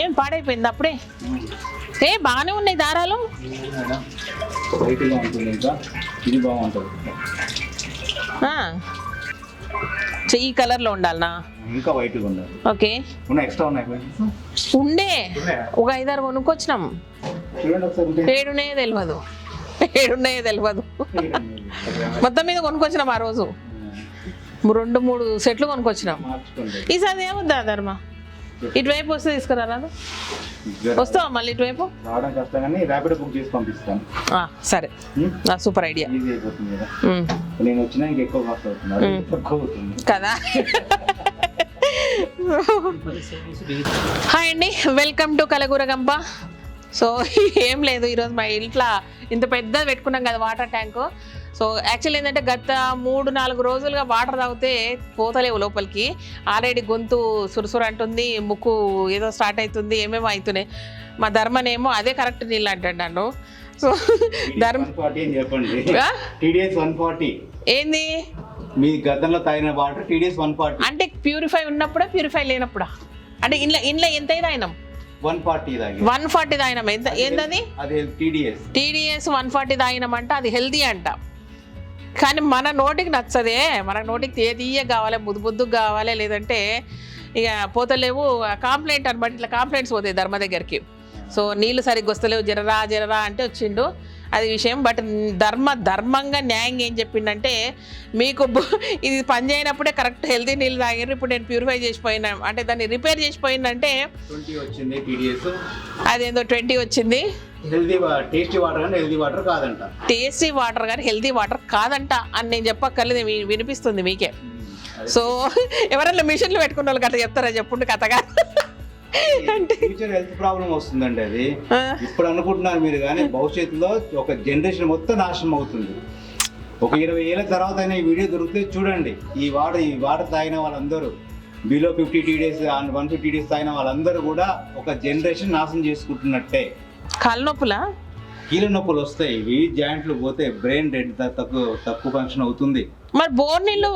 ఏం పాడైపోయింది అప్పుడే? బాగానే ఉన్నాయి దారాలు. ఇది బాగుంటుంది. ఈ కలర్ లో ఉండాలనా? ఇంకా వైట్ గా ఉండాలి. ఓకే. ఎక్స్ట్రా ఉన్నాయి ఉండే ఒక 5-6 కొనుక్కొచ్చినాం. ఏడున్నాయో తెలియదు మొత్తం మీద కొనుక్కొచ్చినాం ఆ రోజు. 2-3 సెట్లు కొనుక్కొచ్చినాం. ఈసారి ఏమొద్దా ధర్మ? ఇటువైపు వస్తే తీసుకురారాదు? వస్తావా మళ్ళీ ఇటువైపు? సరే, నా సూపర్ ఐడియా కదా. హాయ్ అండి, వెల్కమ్ టు కలగూరగంప. సో ఏం లేదు, ఈరోజు మా ఇంట్లో ఇంత పెద్దది పెట్టుకున్నాం కదా వాటర్ ట్యాంకు. సో యాక్చువల్లీ ఏంటంటే గత 3-4 రోజులుగా వాటర్ తాగితే పోతలేవు లోపలికి. ఆల్రెడీ గొంతు సురసురు అంటుంది, ముక్కు ఏదో స్టార్ట్ అవుతుంది, ఏమేమో అవుతున్నాయి. మా ధర్మనేమో అదే కరెక్ట్ నీళ్ళు అంటాడు నన్ను. సో ధర్మ ఏంది మీ గతంలో తాగిన వాటర్ TDS 140 అంటే ప్యూరిఫై ఉన్నప్పుడా ప్యూరిఫై లేనప్పుడా? అంటే ఇంట్లో ఎంత తాగినాం? 140 తాగినాం. ఎంత ఏంటది? TDS 140 తాగినామంట. అది హెల్దీ అంట. కానీ మన నోటికి నచ్చదే. మన నోటికి తీయ కావాలి, ముద్దు కావాలి, లేదంటే ఇక పోతలేవు. కాంప్లైంట్ అనమాట. ఇట్లా కాంప్లైంట్స్ పోతాయి ధర్మ దగ్గరికి. సో నీళ్ళు సరిగ్గా వస్తలేవు, జరరా అంటే వచ్చిండు, అది విషయం. బట్ ధర్మంగా న్యాయంగా ఏం చెప్పిండంటే, మీకు ఇది పని చేయనప్పుడే కరెక్ట్ హెల్తీ నీళ్ళు తాగారు, ఇప్పుడు నేను ప్యూరిఫై చేసిపోయినా అంటే దాన్ని రిపేర్ చేసిపోయిందంటే అదేందో 20 వచ్చింది. టేస్టీ వాటర్ కానీ హెల్తీ వాటర్ కాదంట అని నేను చెప్పక్కర్లేదు, వినిపిస్తుంది మీకే. సో ఎవరైనా మిషన్లు పెట్టుకున్న వాళ్ళు కథ చెప్తారా? చెప్పుండి కథగా. అంటే ఫ్యూచర్ హెల్త్ ప్రాబ్లం వస్తుందండి. అది ఇప్పుడు అనుకుంటున్నారు మీరు, కానీ భవిష్యత్తులో ఒక జనరేషన్ మొత్తం నాశనం అవుతుంది. ఒక 20 ఏళ్ళ తర్వాత అయినా ఈ వీడియో దొరికితే చూడండి. ఈ వాటర్ తాగిన వాళ్ళందరూ బిలో 50 TDS 150 TDS తాగిన వాళ్ళందరూ కూడా ఒక జనరేషన్ నాశనం చేసుకుంటున్నట్టే. కాళ్ళ నొప్పులా, కీళ్ళ నొప్పులు వస్తాయి, ఇవి జాయింట్లు పోతే బ్రెయిన్ డెడ్ తక్కువ ఫంక్షన్ అవుతుంది. మరి బోర్ నీళ్ళు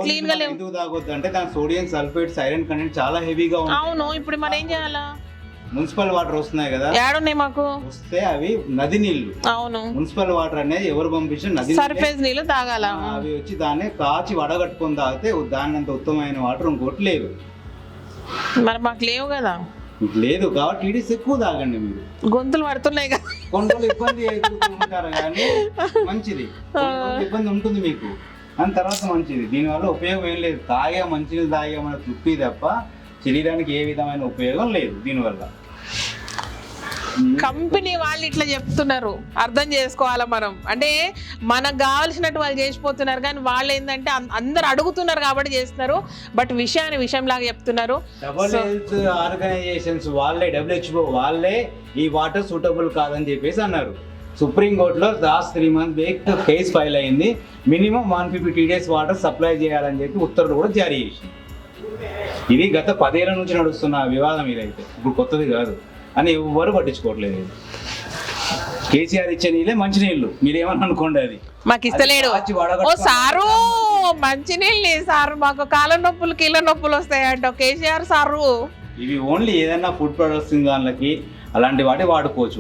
క్లీన్ గా లేవు. ఎందుకు తాగొద్దు అంటే దాని సోడియం సల్ఫేట్స్ ఐరన్ కంటెంట్ చాలా హెవీగా ఉంది. అవును, ఇప్పుడు మనం ఏం చేయాలా? మున్సిపల్ వాటర్ వస్తున్నాయి కదా, ఏడున్నాయి మాకు వస్తే అవి నది నీళ్లు. అవును, మున్సిపల్ వాటర్ అనేది ఎవరు పంపించిన నది సర్ఫేస్ నీళ్లు తాగాల. అవి వచ్చి దాన్ని కాచి వడగట్టుకొని తాగితే దాని అంత ఉత్తమమైన వాటర్ ఇంకోటి లేదు. మరి మాకు లేవు కదా. లేదు కాబట్టి TDS ఎక్కువ తాగండి. మీరు గొంతులు పడుతున్నాయి కదా, కొన్ని రోజులు ఇబ్బంది ఉంటారు కానీ మంచిది. ఇబ్బంది ఉంటుంది మీకు, అని తర్వాత మంచిది. దీనివల్ల ఉపయోగం ఏం లేదు. మంచినీళ్ళు తాగామన్న తృప్తి తప్ప శరీరానికి ఏ విధమైన ఉపయోగం లేదు దీనివల్ల. కంపెనీ వాళ్ళు ఇట్లా చెప్తున్నారు, అర్థం చేసుకోవాలా మనం. అంటే మనకు కావాల్సినట్టు వాళ్ళు చేసిపోతున్నారు, కానీ వాళ్ళు ఏంటంటే అందరు అడుగుతున్నారు కాబట్టి చేస్తున్నారు. బట్ విషయంలాగా చెప్తున్నారు. డబుల్ హెల్త్ ఆర్గనైజేషన్స్ వాళ్ళే, WHO వాళ్ళే ఈ వాటర్ సూటబుల్ కాదని చెప్పేసి అన్నారు. సుప్రీంకోర్టులో last 3 months back case file అయింది. మినిమం 150 TDS వాటర్ సప్లై చేయాలని చెప్పి ఉత్తర్వులు కూడా జారీ చేసింది. ఇది గత 10 ఏళ్ల నుంచి నడుస్తున్న వివాదం. ఇదైతే ఇప్పుడు కొత్తది కాదు అని ఎవ్వరు పట్టించుకోవట్లేదు. కేసీఆర్ ఇచ్చే నీళ్ళే మంచి నీళ్లు, మీరేమని అనుకోండి. అది మాకు ఇస్తలేడు. ఓ సారు, మంచి నీళ్ళు సారు, మాకు కాళ్ళ నొప్పులు కీళ్ళ నొప్పులు వస్తాయంట కేసీఆర్ సారు. ఇవి ఓన్లీ ఏదైనా ఫుడ్ ప్రాసెసింగ్ దానికి అలాంటి వాటి వాడుకోవచ్చు.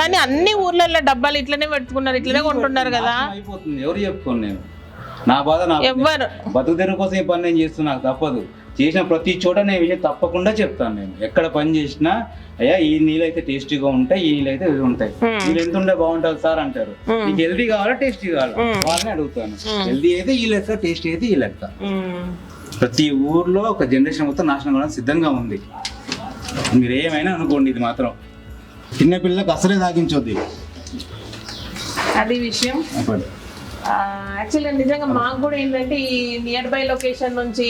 కానీ అన్ని ఊర్లలో డబ్బాలు ఇట్లనే పెట్టుకున్నారు, ఇట్లనే కొంటున్నారు కదా. అయిపోతుంది. ఎవరు చెప్పుకోను నేను, నా బాధ ఎవ్వరు. బతుకు తెరువు కోసం ఈ పని నేను చేస్తున్నా, నాకు తప్పదు. చేసిన ప్రతి చోట నేను విషయం తప్పకుండా చెప్తాను. నేను ఎక్కడ పని చేసినా, అయ్యా ఈ నీళ్ళు అయితే టేస్టీగా ఉంటాయి, ఈ నీళ్ళు అయితే ఉంటాయి, వీళ్ళు ఎంత ఉంటే బాగుంటుంది సార్ అంటారు. నీకు హెల్దీ కావాలా టేస్టీ కావాలా వాళ్ళని అడుగుతాను. హెల్దీ అయితే ఈ లెక్క, టేస్టీ అయితే ఈ లెక్క. ప్రతి ఊర్లో ఒక జనరేషన్ మొత్తం నాశనం కావడానికి సిద్ధంగా ఉంది. మీరు ఏమైనా అనుకోండి, ఇది మాత్రం చిన్నపిల్లలకు అసలే తాగించొద్ది. అది విషయం. యాక్చువల్గా నిజంగా మాకు కూడా ఏంటంటే ఈ నియర్ బై లొకేషన్ నుంచి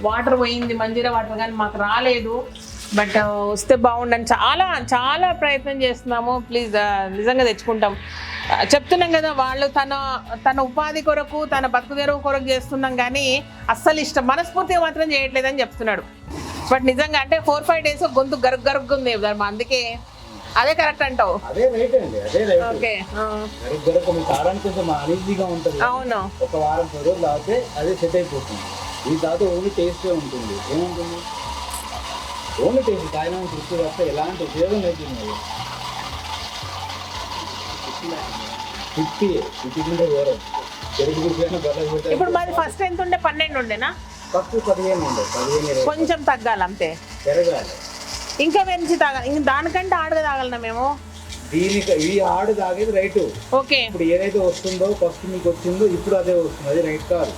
వాటర్ పోయింది, మంజీరా వాటర్, కానీ మాకు రాలేదు. బట్ వస్తే బాగుండని చాలా చాలా ప్రయత్నం చేస్తున్నాము. ప్లీజ్ నిజంగా తెచ్చుకుంటాం. చెప్తున్నాం కదా, వాళ్ళు తన ఉపాధి కొరకు తన బతుకు తెరువు కొరకు చేస్తున్నాం కానీ అస్సలు ఇష్టం మనస్ఫూర్తిగా మాత్రం చేయట్లేదని చెప్తున్నాడు. బట్ నిజంగా అంటే 4-5 days గొంతు గరుగ్గుంది ధర్మ, అందుకే అదే కరెక్ట్ అంటావు. అదే రైట్ అండి, అదే రైట్. ఓకే, అవును. ఒక వారం 10 రోజులు తాగితే అదే సెట్ అయిపోతుంది. ఇది తాగితే ఓన్లీ టేస్ట్ ఉంటుంది. ఏముంటుంది? Only taste. తాగినా తృప్తి తప్ప ఎలాంటి ఉపయోగం లేదు. 50 వేరే ఇప్పుడు మాది ఫస్ట్ ఎంత ఉండే? 12 ఉండేనా? ఫస్ట్ 15 ఉండే. 15 కొంచెం తగ్గాలి అంతే, పెరగాలి. ఇంకా పెంచి తాగాలి. ఇంక దానికంటే ఆడుగా తాగలనా మేము? దీనికి ఈ ఆడు తాగేది రైట్. ఓకే, ఇప్పుడు ఏదైతే వస్తుందో ఫస్ట్ మీకు వచ్చిందో ఇప్పుడు అదే వస్తుంది, అది రైట్ కాదు.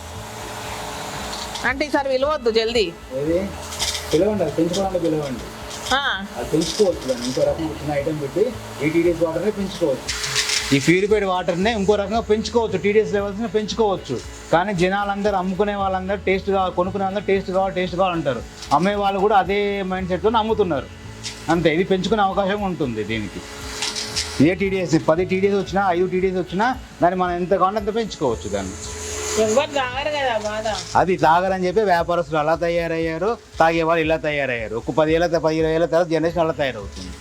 అంటే ఈసారి విలువద్దు జల్దీ. ఏది పిలవండి, అది పెంచుకోవడానికి పిలవండి. అది పెంచుకోవచ్చు. దాన్ని ఇంకో రకం చిన్న ఐటమ్ పెట్టి ఈ TDS వాటర్నే పెంచుకోవచ్చు. ఈ ప్యూరిఫైడ్ వాటర్నే ఇంకో రకంగా పెంచుకోవచ్చు, TDS లెవెల్స్ని పెంచుకోవచ్చు. కానీ జనాలందరూ అమ్ముకునే వాళ్ళందరూ టేస్ట్ కావాలి, కొనుక్కునే వాళ్ళందరూ టేస్ట్ కావాలి అంటారు. అమ్మే వాళ్ళు కూడా అదే మైండ్ సెట్తో అమ్ముతున్నారు అంతే. ఇది పెంచుకునే అవకాశం ఉంటుంది దీనికి. ఇదే TDS 10 TDS వచ్చినా 5 TDS వచ్చినా దాన్ని మనం ఎంత కావాలంటే అంత పెంచుకోవచ్చు దాన్ని. అది తాగరని చెప్పి వ్యాపారస్తులు అలా తయారయ్యారు, తాగే వాళ్ళు ఇలా తయారయ్యారు. ఒక 10 ఏళ్ళ 15 ఏళ్ళ తర్వాత జనరేషన్ అలా తయారవుతుంది.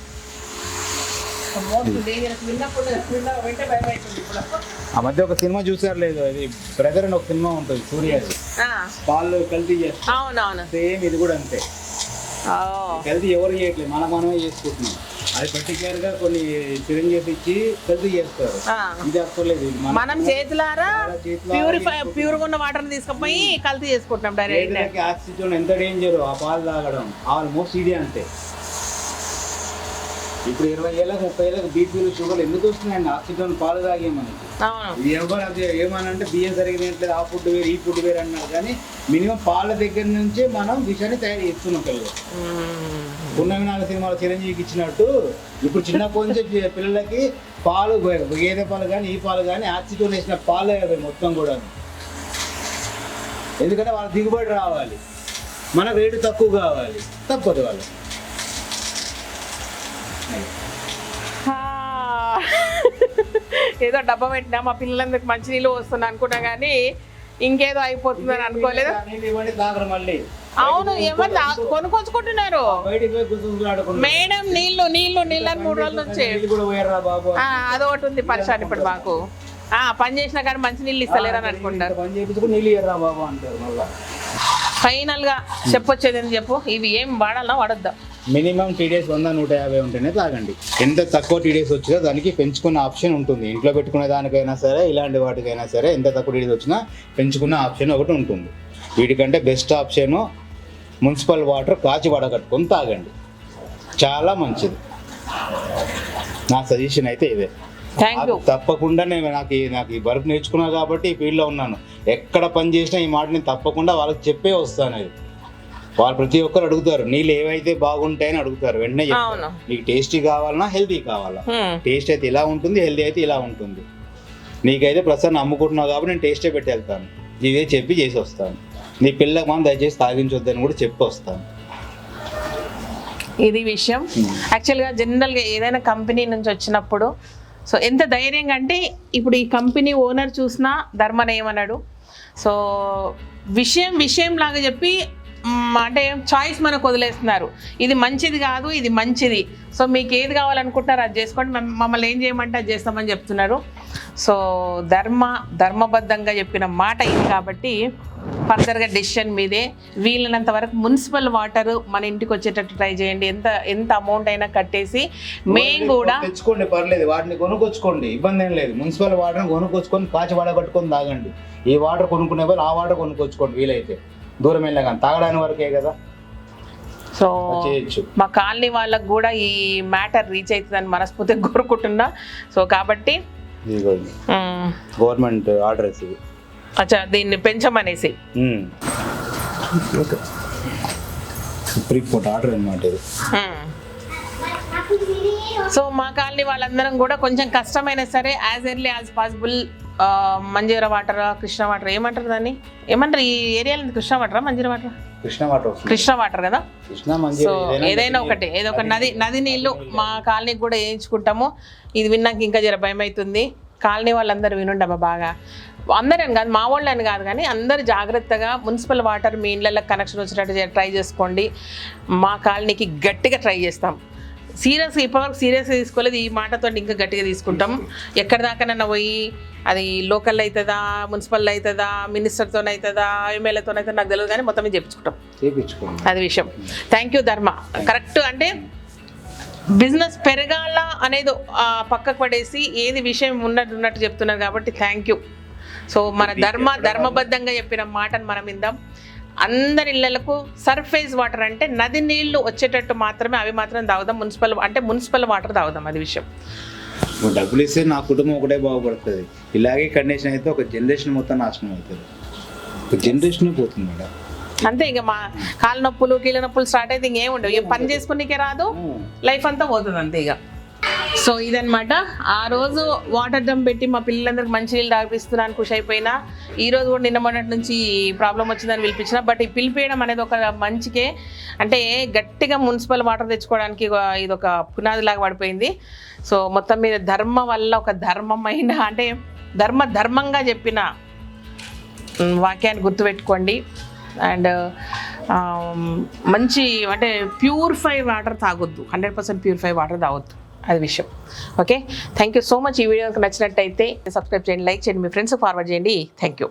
ఆ మధ్య ఒక సినిమా చూసారు లేదు, అది బ్రదర్ అని ఒక సినిమా ఉంటుంది సూర్యాది. పాలు కల్తీ చేస్తారు, సేమ్ ఇది కూడా అంతే. కల్తీ ఎవరు చేయట్లేదు, మనమే చేసుకుంటున్నాం. అది పర్టికులర్ గా కొన్ని సిరంజెస్ ఇచ్చి కల్తీ చేస్తారు. ఇది అక్కర్లేదు, మనం చేతులారా ప్యూర్ ఉన్న వాటర్ తీసుకుపోయి కల్తీ చేసుకుంటున్నాం డైరెక్ట్. ఆక్సిజన్ ఎంత డేంజర్ ఆ పాలు తాగడం, ఆల్మోస్ట్ ఇది అంతే. ఇప్పుడు 20 ఏళ్ళకి 30 ఏళ్ళకి బీపీలు షుగర్లు ఎందుకు వస్తున్నాయండి? ఆక్సిజన్ పాలు తాగే మనకి. ఎవరు అది ఏమనంటే బియ్యం సరిగినట్లేదు, ఆ ఫుడ్ వేరు ఈ ఫుడ్ వేరు అన్నారు. కానీ మినిమం పాల దగ్గర నుంచే మనం విషయాన్ని తయారు చేస్తున్నాం పిల్లలు. పున్నమి సినిమాలో చిరంజీవికి ఇచ్చినట్టు ఇప్పుడు చిన్నప్పటి నుంచి పిల్లలకి పాలు, గేదె పాలు కానీ ఈ పాలు కానీ ఆక్సిజన్ వేసిన పాలు అవి మొత్తం కూడా. ఎందుకంటే వాళ్ళ దిగుబడి రావాలి, మన రేటు తక్కువ కావాలి, తప్పదు వాళ్ళు. ఏదో డబ్బా పెట్టినా మా పిల్లలందరికి మంచి నీళ్ళు వస్తుంది అనుకున్నా కానీ ఇంకేదో అయిపోతుందని అనుకోలేదు. అవును, ఎవరు కొనుక్కొచ్చుకుంటున్నారు మేడం నీళ్ళు నీళ్ళు నీళ్ళని 3 రోజుల నుంచి. అదొకటి ఉంది పరిశాన్ ఇప్పుడు మాకు. పని చేసినా కానీ మంచి నీళ్ళు ఇస్తలేరని అనుకుంటారు. ఫైనల్ గా చెప్పొచ్చేది ఏంటి చెప్పు, ఇవి ఏం వాడాలా వాడొద్దా? మినిమం TDS 100-150 ఉంటేనే తాగండి. ఎంత తక్కువ TDS వచ్చినా దానికి పెంచుకున్న ఆప్షన్ ఉంటుంది. ఇంట్లో పెట్టుకునే దానికైనా సరే ఇలాంటి వాటికైనా సరే ఎంత తక్కువ TDS వచ్చినా పెంచుకున్న ఆప్షన్ ఒకటి ఉంటుంది. వీటికంటే బెస్ట్ ఆప్షన్ మున్సిపల్ వాటర్ కాచి వడగట్టుకొని తాగండి, చాలా మంచిది. నా సజెషన్ అయితే ఇదే. తప్పకుండా నాకు ఈ వర్క్ నేర్చుకున్నా కాబట్టి ఈ ఫీల్డ్లో ఉన్నాను. ఎక్కడ పని చేసినా ఈ మాట నేను తప్పకుండా వాళ్ళకి చెప్పే వస్తాను. అది వాళ్ళు ప్రతి ఒక్కరు అడుగుతారు, నీళ్ళు ఏవైతే బాగుంటాయని అడుగుతారు. వెంటనే చెప్తాను, నీకు టేస్టీ కావాలన్నా హెల్తీ కావాలా, టేస్ట్ అయితే ఇలా ఉంటుంది, హెల్తీ అయితే ఇలా ఉంటుంది. నీకైతే ప్రస్తుతం అమ్ముకుంటున్నావు కాబట్టి నేను టేస్టే పెట్టి వెళ్తాను, ఇదే చెప్పి చేసి వస్తాను. నీ పిల్లలకు మనం దయచేసి తాగించొద్దని కూడా చెప్పి వస్తాను. ఇది విషయం. యాక్చువల్గా జనరల్గా ఏదైనా కంపెనీ నుంచి వచ్చినప్పుడు సో ఎంత ధైర్యంగా అంటే ఇప్పుడు ఈ కంపెనీ ఓనర్ చూసినా ధర్మని ఏమన్నాడు. సో విషయం లాగా చెప్పి అంటే చాయిస్ మనకు వదిలేస్తున్నారు. ఇది మంచిది కాదు, ఇది మంచిది, సో మీకు ఏది కావాలనుకుంటున్నారో అది చేసుకోండి, మమ్మల్ని ఏం చేయమంటే అది చేస్తామని చెప్తున్నారు. సో ధర్మబద్ధంగా చెప్పిన మాట ఇది కాబట్టి ఫర్దర్గా డెసిషన్ మీదే. వీళ్ళనంత వరకు మున్సిపల్ వాటర్ మన ఇంటికి వచ్చేటట్టు ట్రై చేయండి. ఎంత అమౌంట్ అయినా కట్టేసి మేము కూడా తెచ్చుకోండి, పర్లేదు, వాటిని కొనుక్కొచ్చుకోండి, ఇబ్బంది ఏం లేదు. మున్సిపల్ వాటర్ కొనుక్కొచ్చుకొని కాచి వడగట్టుకొని తాగండి. ఈ వాటర్ కొనుక్కునే వాళ్ళు ఆ వాటర్ కొనుక్కొచ్చుకోండి, వీలైతే దూరం వెళ్ళా కానీ తాగడానికి వరకే కదా. సో మా కాలనీ వాళ్ళకు కూడా ఈ మ్యాటర్ రీచ్ అవుతుందని మనస్ఫూర్తిగా కోరుకుంటున్నా. సో కాబట్టి గవర్నమెంట్ ఆర్డర్స్ ఇది. అచ్చా, దీన్ని పెంచమనేసి ఆర్డర్ అన్నమాట ఇది. సో మా కాలనీ వాళ్ళందరం కూడా కొంచెం కష్టమైనా సరే as early as possible Manjira water, Krishna water, ఏమంటారు దాన్ని, ఏమంటారు ఈ ఏరియాలో? కృష్ణ వాటరా, మంజీరా వాటర్? కృష్ణ వాటర్ కదా. సో ఏదైనా ఒకటి, ఏదో ఒక నది నీళ్ళు మా కాలనీకి కూడా వేయించుకుంటాము. ఇది విన్నాక ఇంకా జర భయం అవుతుంది. కాలనీ వాళ్ళందరూ వినుండమ్మా బాగా, అందరని కాదు, మా వాళ్ళని కాదు కానీ అందరు జాగ్రత్తగా మున్సిపల్ వాటర్ మీ ఇళ్ళకి కనెక్షన్ వచ్చినట్టు ట్రై చేసుకోండి. మా కాలనీకి గట్టిగా ట్రై చేస్తాం. సీరియస్గా ఇప్పటివరకు సీరియస్గా తీసుకోలేదు, ఈ మాటతో ఇంకా గట్టిగా తీసుకుంటాం. ఎక్కడి దాకానన్నా పోయి అది లోకల్ అవుతుందా, మున్సిపల్ అవుతుందా, మినిస్టర్తో అవుతుందా, ఎమ్మెల్యేతో అవుతుందా నాకు తెలియదు కానీ మొత్తం చేయించుకుంటాం. అది విషయం. థ్యాంక్ యూ ధర్మ. కరెక్ట్, అంటే బిజినెస్ పెరగాల అనేది పక్కకు పడేసి ఏది విషయం ఉన్నట్టు చెప్తున్నారు కాబట్టి థ్యాంక్ యూ. సో మన ధర్మబద్ధంగా చెప్పిన మాటను మనం విందాం. అందరి ఇళ్లకు సర్ఫేస్ వాటర్ అంటే నది నీళ్లు వచ్చేటట్టు మాత్రమే, అవి మాత్రం తాగుదాం. మున్సిపల్ వాటర్ తాగుదాం. అది విషయం. డబ్బులు ఇస్తే నా కుటుంబం ఒకటే బాగుపడుతుంది. ఇలాగే కండిషన్ అయితే ఒక జనరేషన్ మొత్తం నాశనం అవుతుంది. ఒక జనరేషన్ పోతుంది మేడం. అంతే, ఇంకా మా కాళ్ళ నొప్పులు కీళ్ళ నొప్పులు స్టార్ట్ అయితే ఇంకేం ఉండవు. ఇక పని చేసుకునేకే రాదు, లైఫ్ అంతా పోతుంది అంతే ఇక. సో ఇదనమాట ఆ రోజు వాటర్ డంప్ పెట్టి మా పిల్లలందరికీ మంచి నీళ్ళు తాగిపిస్తున్నాను, ఖుషి అయిపోయినా. ఈరోజు కూడా నిన్న మొన్నటి నుంచి ప్రాబ్లం వచ్చిందని పిలిపించిన. బట్ ఈ పిలిపేయడం అనేది ఒక మంచికే, అంటే గట్టిగా మున్సిపల్ వాటర్ తెచ్చుకోవడానికి ఇది ఒక పునాది లాగా పడిపోయింది. సో మొత్తం మీద ధర్మం వల్ల ఒక ధర్మమైన, అంటే ధర్మంగా చెప్పిన వాక్యాన్ని గుర్తుపెట్టుకోండి. అండ్ మంచి, అంటే ప్యూరిఫై వాటర్ తాగొద్దు, 100% ప్యూరిఫై వాటర్ తాగొద్దు. అది విషయం. Okay, thank you so much. ఈ వీడియో నచ్చినట్టయితే సబ్స్క్రైబ్ చేయండి, లైక్ చేయండి, మీ ఫ్రెండ్స్కి ఫార్వర్డ్ చేయండి. Thank you.